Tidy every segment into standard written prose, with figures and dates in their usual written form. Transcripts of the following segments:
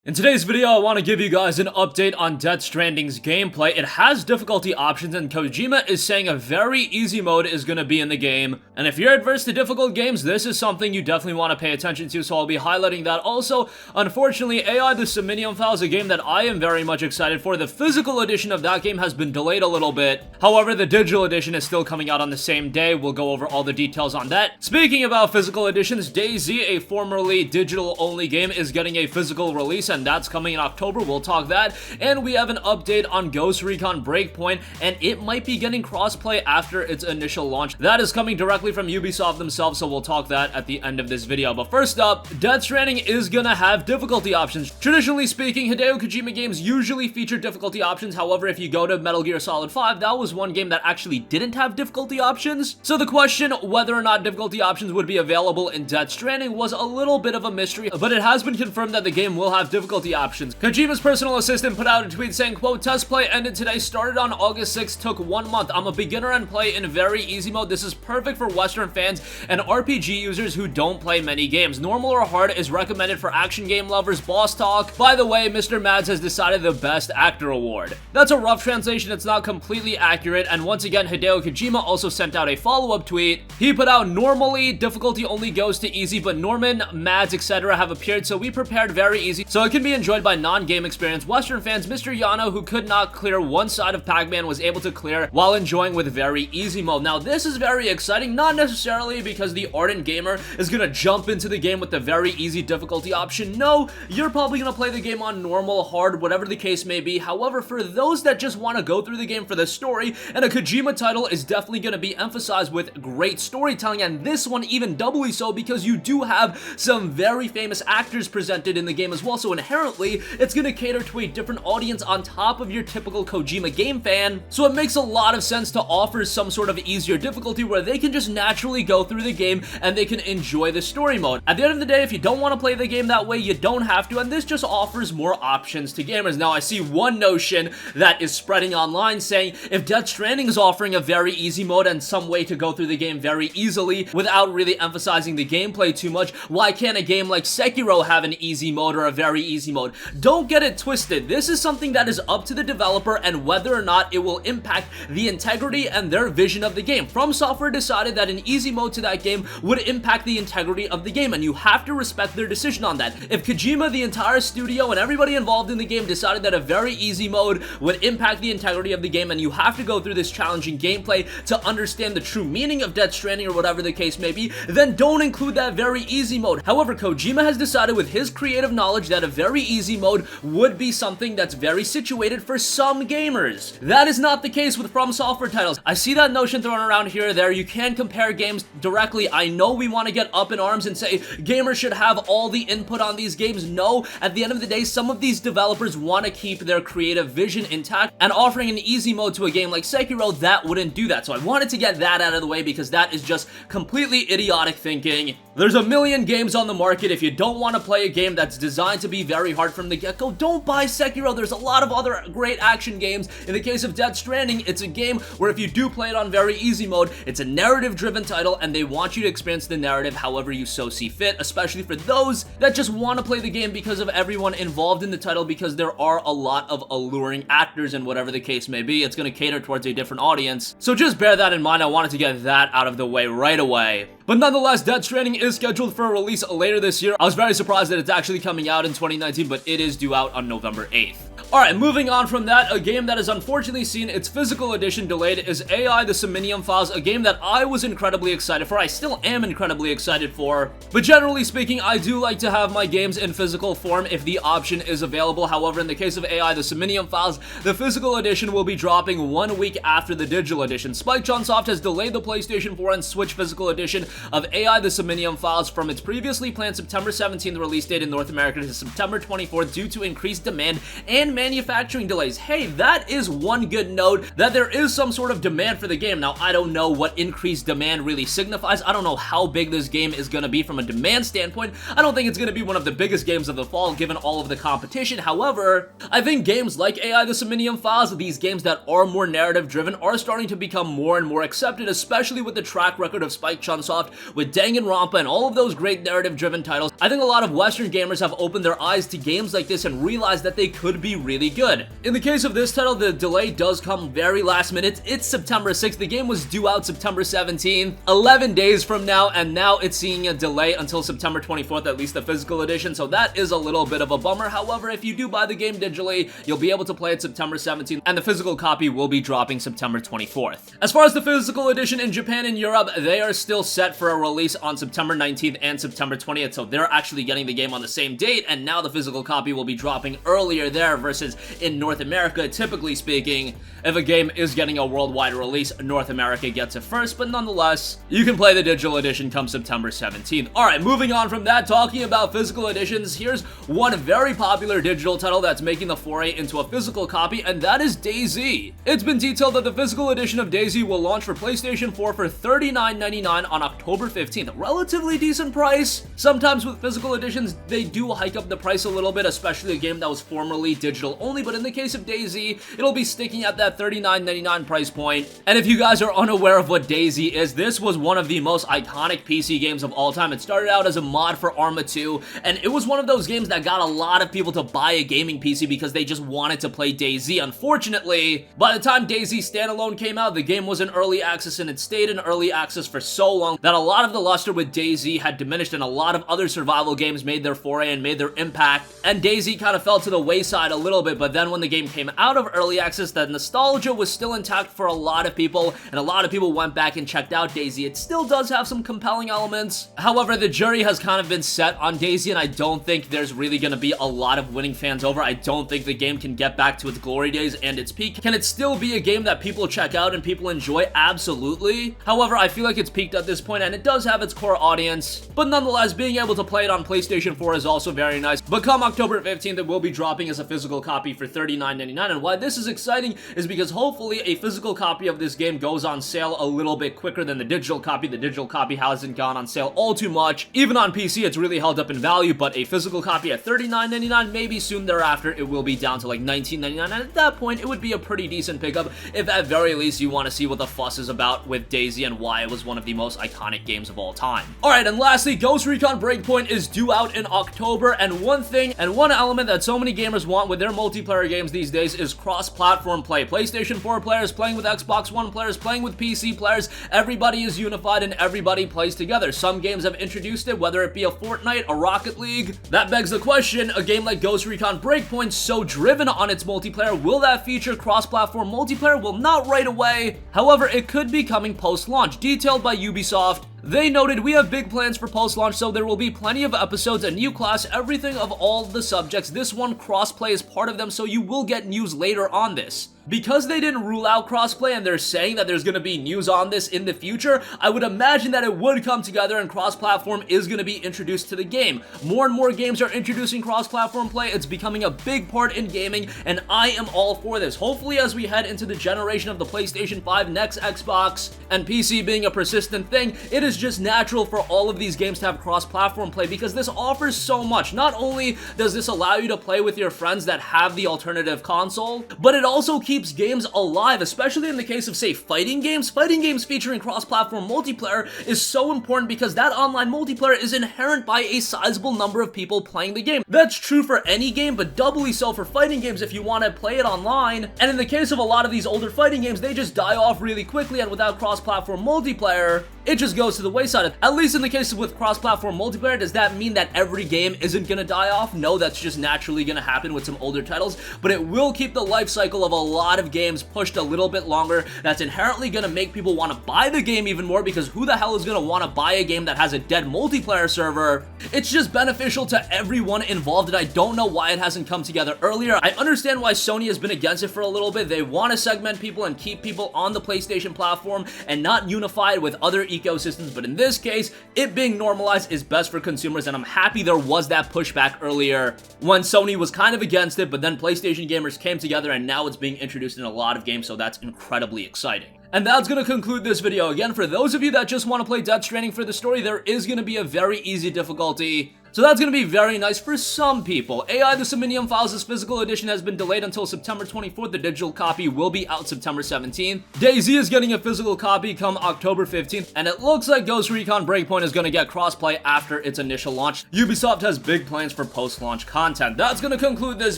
In today's video, I want to give you guys an update on Death Stranding's gameplay. It has difficulty options, and Kojima is saying a very easy mode is going to be in the game. And if you're adverse to difficult games, this is something you definitely want to pay attention to, so I'll be highlighting that. Also, unfortunately, AI the Somnium file is a game that I am very much excited for. The physical edition of that game has been delayed a little bit. However, the digital edition is still coming out on the same day. We'll go over all the details on that. Speaking about physical editions, DAYZ, a formerly digital-only game, is getting a physical release, and that's coming in October. We'll talk that. And we have an update on Ghost Recon Breakpoint, and it might be getting crossplay after its initial launch. That is coming directly from Ubisoft themselves, so we'll talk that at the end of this video. But first up, Death Stranding is gonna have difficulty options. Traditionally speaking, Hideo Kojima games usually feature difficulty options. However, if you go to Metal Gear Solid 5, that was one game that actually didn't have difficulty options. So the question whether or not difficulty options would be available in Death Stranding was a little bit of a mystery, but it has been confirmed that the game will have difficulty options. Kojima's personal assistant put out a tweet saying, quote, "Test play ended today, started on August 6th, took 1 month. I'm a beginner and play in very easy mode. This is perfect for Western fans and RPG users who don't play many games. Normal or hard is recommended for action game lovers. Boss talk. By the way, Mr. Mads has decided the Best Actor Award." That's a rough translation. It's not completely accurate. And once again, Hideo Kojima also sent out a follow-up tweet. He put out, "Normally, difficulty only goes to easy, but Norman, Mads, etc. have appeared, so we prepared very easy, so it can be enjoyed by non-game experience Western fans. Mr. Yano, who could not clear one side of Pac-Man, was able to clear while enjoying with very easy mode." Now, this is very exciting, not necessarily because the ardent gamer is gonna jump into the game with the very easy difficulty option. No, you're probably gonna play the game on normal, hard, whatever the case may be. However, for those that just want to go through the game for the story, and a Kojima title is definitely gonna be emphasized with great storytelling, and this one even doubly so because you do have some very famous actors presented in the game as well, so inherently, it's gonna cater to a different audience on top of your typical Kojima game fan, so it makes a lot of sense to offer some sort of easier difficulty where they can just naturally go through the game and they can enjoy the story mode. At the end of the day, if you don't want to play the game that way, you don't have to, and this just offers more options to gamers. Now, I see one notion that is spreading online saying, if Death Stranding is offering a very easy mode and some way to go through the game very easily without really emphasizing the gameplay too much, why can't a game like Sekiro have an easy mode or a very easy mode? Don't get it twisted. This is something that is up to the developer and whether or not it will impact the integrity and their vision of the game. From Software decided that an easy mode to that game would impact the integrity of the game, and you have to respect their decision on that. If Kojima, the entire studio, and everybody involved in the game decided that a very easy mode would impact the integrity of the game, and you have to go through this challenging gameplay to understand the true meaning of Death Stranding or whatever the case may be, then don't include that very easy mode. However, Kojima has decided with his creative knowledge that a very easy mode would be something that's very situated for some gamers. That is not the case with From Software titles. I see that notion thrown around here or there. You can compare games directly. I know we want to get up in arms and say gamers should have all the input on these games. No, at the end of the day, some of these developers want to keep their creative vision intact, and offering an easy mode to a game like Sekiro, that wouldn't do that. So I wanted to get that out of the way because that is just completely idiotic thinking. There's a million games on the market. If you don't want to play a game that's designed to be very hard from the get-go, don't buy Sekiro. There's a lot of other great action games. In the case of Death Stranding, it's a game where if you do play it on very easy mode, it's a narrative-driven title, and they want you to experience the narrative however you so see fit, especially for those that just want to play the game because of everyone involved in the title, because there are a lot of alluring actors and whatever the case may be. It's going to cater towards a different audience. So just bear that in mind. I wanted to get that out of the way right away. But nonetheless, Death Stranding is scheduled for a release later this year. I was very surprised that it's actually coming out in 2019, but it is due out on November 8th. Alright, moving on from that, a game that has unfortunately seen its physical edition delayed is AI the Somnium Files, a game that I was incredibly excited for. I still am incredibly excited for. But generally speaking, I do like to have my games in physical form if the option is available. However, in the case of AI the Somnium Files, the physical edition will be dropping 1 week after the digital edition. Spike Chunsoft has delayed the PlayStation 4 and Switch physical edition of AI the Somnium Files from its previously planned September 17th release date in North America to September 24th due to increased demand and manufacturing delays. Hey, that is one good note, that there is some sort of demand for the game. Now, I don't know what increased demand really signifies. I don't know how big this game is going to be from a demand standpoint. I don't think it's going to be one of the biggest games of the fall given all of the competition. However, I think games like AI the Somnium Files, these games that are more narrative driven, are starting to become more and more accepted, especially with the track record of Spike Chunsoft, with Danganronpa and all of those great narrative driven titles. I think a lot of Western gamers have opened their eyes to games like this and realized that they could be really good. In the case of this title, the delay does come very last minute. It's September 6th. The game was due out September 17th, 11 days from now, and now it's seeing a delay until September 24th, at least the physical edition, so that is a little bit of a bummer. However, if you do buy the game digitally, you'll be able to play it September 17th, and the physical copy will be dropping September 24th. As far as the physical edition in Japan and Europe, they are still set for a release on September 19th and September 20th, so they're actually getting the game on the same date, and now the physical copy will be dropping earlier there versus in North America. Typically speaking, if a game is getting a worldwide release, North America gets it first, but nonetheless, you can play the digital edition come September 17th. Alright, moving on from that, talking about physical editions, here's one very popular digital title that's making the foray into a physical copy, and that is DAYZ. It's been detailed that the physical edition of DAYZ will launch for PlayStation 4 for $39.99 on October 15th. A relatively decent price. Sometimes with physical editions, they do hike up the price a little bit, especially a game that was formerly digital only, but in the case of DAYZ, it'll be sticking at that $39.99 price point. And if you guys are unaware of what DAYZ is, this was one of the most iconic PC games of all time. It started out as a mod for Arma 2, and it was one of those games that got a lot of people to buy a gaming PC because they just wanted to play DAYZ. Unfortunately, by the time DAYZ standalone came out, the game was in early access, and it stayed in early access for so long that a lot of the luster with DAYZ had diminished, and a lot of other survival games made their foray and made their impact, and DAYZ kind of fell to the wayside a little bit. But then when the game came out of early access, the nostalgia was still intact for a lot of people, and a lot of people went back and checked out DAYZ. It still does have some compelling elements. However, the jury has kind of been set on DAYZ, and I don't think there's really going to be a lot of winning fans over. I don't think the game can get back to its glory days and its peak. Can it still be a game that people check out and people enjoy? Absolutely. However, I feel like it's peaked at this point, and it does have its core audience, but nonetheless, being able to play it on PlayStation 4 is also very nice. But come October 15th, it will be dropping as a physical copy for $39.99, and why this is exciting is because hopefully a physical copy of this game goes on sale a little bit quicker than the digital copy. The digital copy hasn't gone on sale all too much. Even on PC, it's really held up in value, but a physical copy at $39.99, maybe soon thereafter, it will be down to like $19.99, and at that point, it would be a pretty decent pickup if at very least you want to see what the fuss is about with DAYZ and why it was one of the most iconic games of all time. Alright, and lastly, Ghost Recon Breakpoint is due out in October, and one thing and one element that so many gamers want with their multiplayer games these days is cross-platform play. PlayStation 4 players playing with Xbox One players, playing with PC players, everybody is unified and everybody plays together. Some games have introduced it, whether it be a Fortnite, a Rocket League. That begs the question, a game like Ghost Recon Breakpoint, so driven on its multiplayer, will that feature cross-platform multiplayer? Well, not right away. However, it could be coming post-launch. Detailed by Ubisoft, they noted, "We have big plans for post-launch, so there will be plenty of episodes, a new class, everything of all the subjects. This one, crossplay, is part of them, so you will get news later on this." Because they didn't rule out crossplay and they're saying that there's going to be news on this in the future, I would imagine that it would come together and cross-platform is going to be introduced to the game. More and more games are introducing cross-platform play. It's becoming a big part in gaming, and I am all for this. Hopefully, as we head into the generation of the PlayStation 5, next Xbox, and PC being a persistent thing, it is just natural for all of these games to have cross-platform play because this offers so much. Not only does this allow you to play with your friends that have the alternative console, but it also keeps games alive, especially in the case of, say, fighting games. Fighting games featuring cross-platform multiplayer is so important because that online multiplayer is inherent by a sizable number of people playing the game. That's true for any game, but doubly so for fighting games if you want to play it online. And in the case of a lot of these older fighting games, they just die off really quickly, and without cross-platform multiplayer, it just goes to the wayside. At least in the case of with cross-platform multiplayer, does that mean that every game isn't gonna die off? No, that's just naturally gonna happen with some older titles, but it will keep the life cycle of a lot of games pushed a little bit longer. That's inherently gonna make people want to buy the game even more, because who the hell is gonna want to buy a game that has a dead multiplayer server? It's just beneficial to everyone involved, and I don't know why it hasn't come together earlier. I understand why Sony has been against it for a little bit. They want to segment people and keep people on the PlayStation platform and not unified with other ecosystems, but in this case, it being normalized is best for consumers, and I'm happy there was that pushback earlier when Sony was kind of against it, but then PlayStation gamers came together and now it's being introduced in a lot of games, so that's incredibly exciting. And that's gonna conclude this video. Again, for those of you that just want to play Death Stranding for the story, there is gonna be a very easy difficulty. So that's gonna be very nice for some people. AI the Somnium Files' physical edition has been delayed until September 24th. The digital copy will be out September 17th. DAYZ is getting a physical copy come October 15th. And it looks like Ghost Recon Breakpoint is gonna get crossplay after its initial launch. Ubisoft has big plans for post-launch content. That's gonna conclude this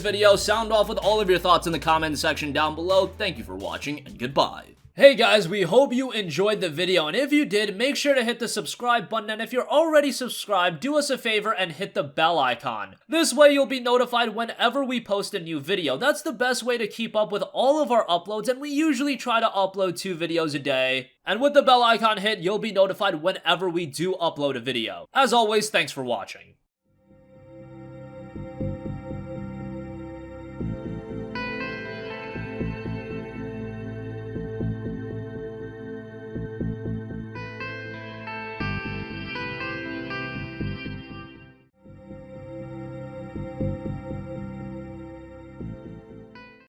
video. Sound off with all of your thoughts in the comment section down below. Thank you for watching, and goodbye. Hey guys, we hope you enjoyed the video, and if you did, make sure to hit the subscribe button, and if you're already subscribed, do us a favor and hit the bell icon. This way you'll be notified whenever we post a new video. That's the best way to keep up with all of our uploads, and we usually try to upload 2 videos a day. And with the bell icon hit, you'll be notified whenever we do upload a video. As always, thanks for watching.